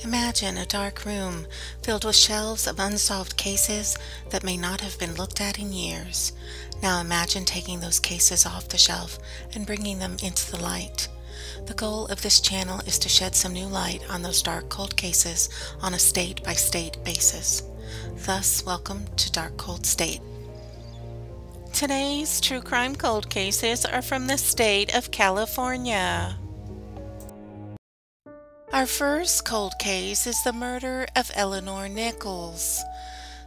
Imagine a dark room filled with shelves of unsolved cases that may not have been looked at in years. Now imagine taking those cases off the shelf and bringing them into the light. The goal of this channel is to shed some new light on those dark cold cases on a state-by-state basis. Thus, welcome to Dark Cold State. Today's true crime cold cases are from the state of California. Our first cold case is the murder of Eleanor Nichols.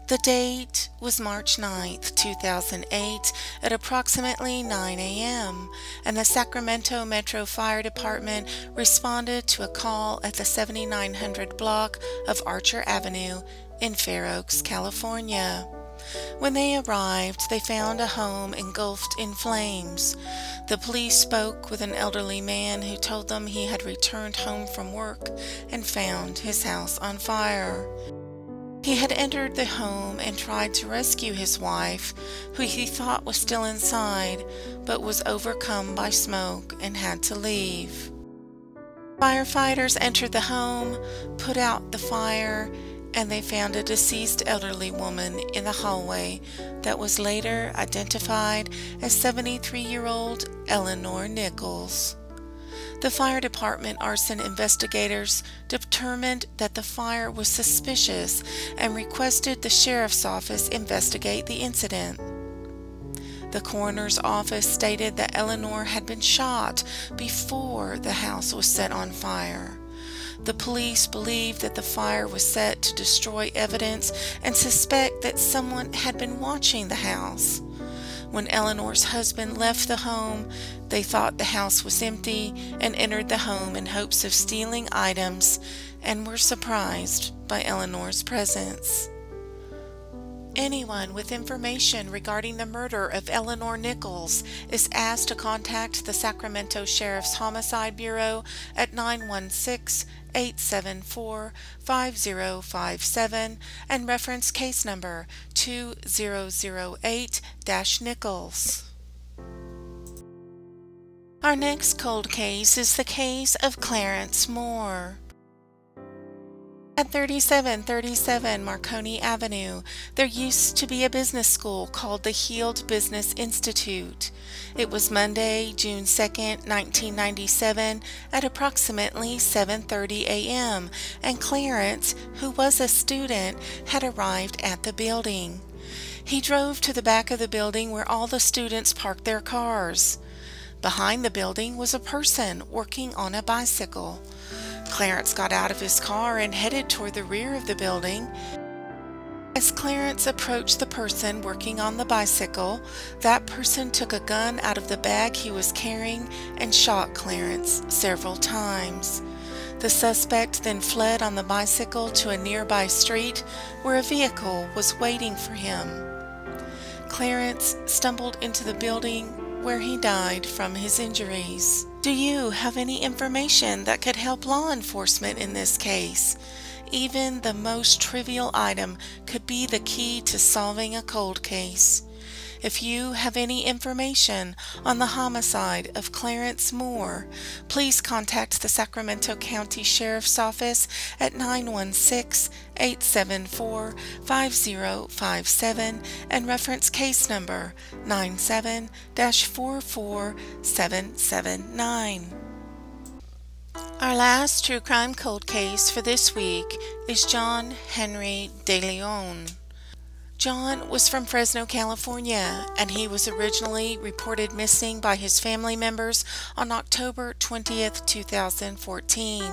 The date was March 9th, 2008 at approximately 9 a.m. and the Sacramento Metro Fire Department responded to a call at the 7900 block of Archer Avenue in Fair Oaks, California. When they arrived, they found a home engulfed in flames. The police spoke with an elderly man who told them he had returned home from work and found his house on fire. He had entered the home and tried to rescue his wife, who he thought was still inside, but was overcome by smoke and had to leave. Firefighters entered the home, put out the fire, and they found a deceased elderly woman in the hallway that was later identified as 73-year-old Eleanor Nichols. The fire department arson investigators determined that the fire was suspicious and requested the sheriff's office investigate the incident. The coroner's office stated that Eleanor had been shot before the house was set on fire. The police believe that the fire was set to destroy evidence and suspect that someone had been watching the house. When Eleanor's husband left the home, they thought the house was empty and entered the home in hopes of stealing items and were surprised by Eleanor's presence. Anyone with information regarding the murder of Eleanor Nichols is asked to contact the Sacramento Sheriff's Homicide Bureau at 916-874-5057 and reference case number 2008-Nichols. Our next cold case is the case of Clarence Moore. At 3737 Marconi Avenue, there used to be a business school called the Healed Business Institute. It was Monday, June 2nd, 1997 at approximately 7:30 a.m. and Clarence, who was a student, had arrived at the building. He drove to the back of the building where all the students parked their cars. Behind the building was a person working on a bicycle. Clarence got out of his car and headed toward the rear of the building. As Clarence approached the person working on the bicycle, that person took a gun out of the bag he was carrying and shot Clarence several times. The suspect then fled on the bicycle to a nearby street where a vehicle was waiting for him. Clarence stumbled into the building where he died from his injuries. Do you have any information that could help law enforcement in this case? Even the most trivial item could be the key to solving a cold case. If you have any information on the homicide of Clarence Moore, please contact the Sacramento County Sheriff's Office at 916-874-5057 and reference case number 97-44779. Our last true crime cold case for this week is John Henry Deleon. John was from Fresno, California, and he was originally reported missing by his family members on October 20th, 2014.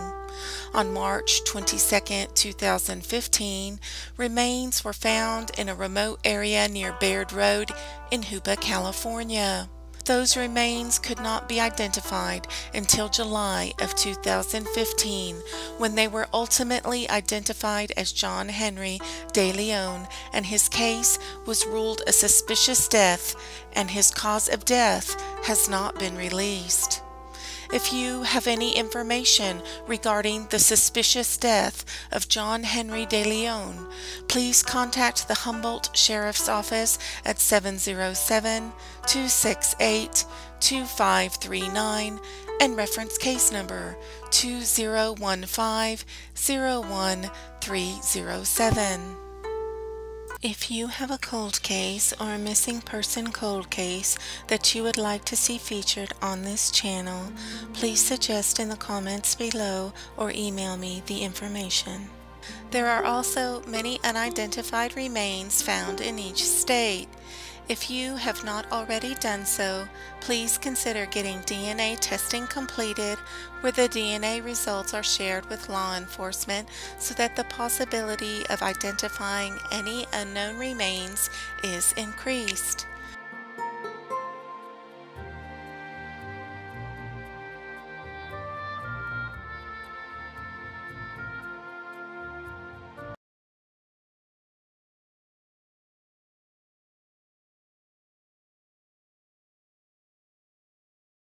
On March 22nd, 2015, remains were found in a remote area near Baird Road in Hoopa, California. Those remains could not be identified until July of 2015, when they were ultimately identified as John Henry Deleon, and his case was ruled a suspicious death, and his cause of death has not been released. If you have any information regarding the suspicious death of John Henry Deleon, please contact the Humboldt Sheriff's Office at 707-268 2539 and reference case number 2015-01307. If you have a cold case or a missing person cold case that you would like to see featured on this channel, please suggest in the comments below or email me the information. There are also many unidentified remains found in each state. If you have not already done so, please consider getting DNA testing completed where the DNA results are shared with law enforcement so that the possibility of identifying any unknown remains is increased.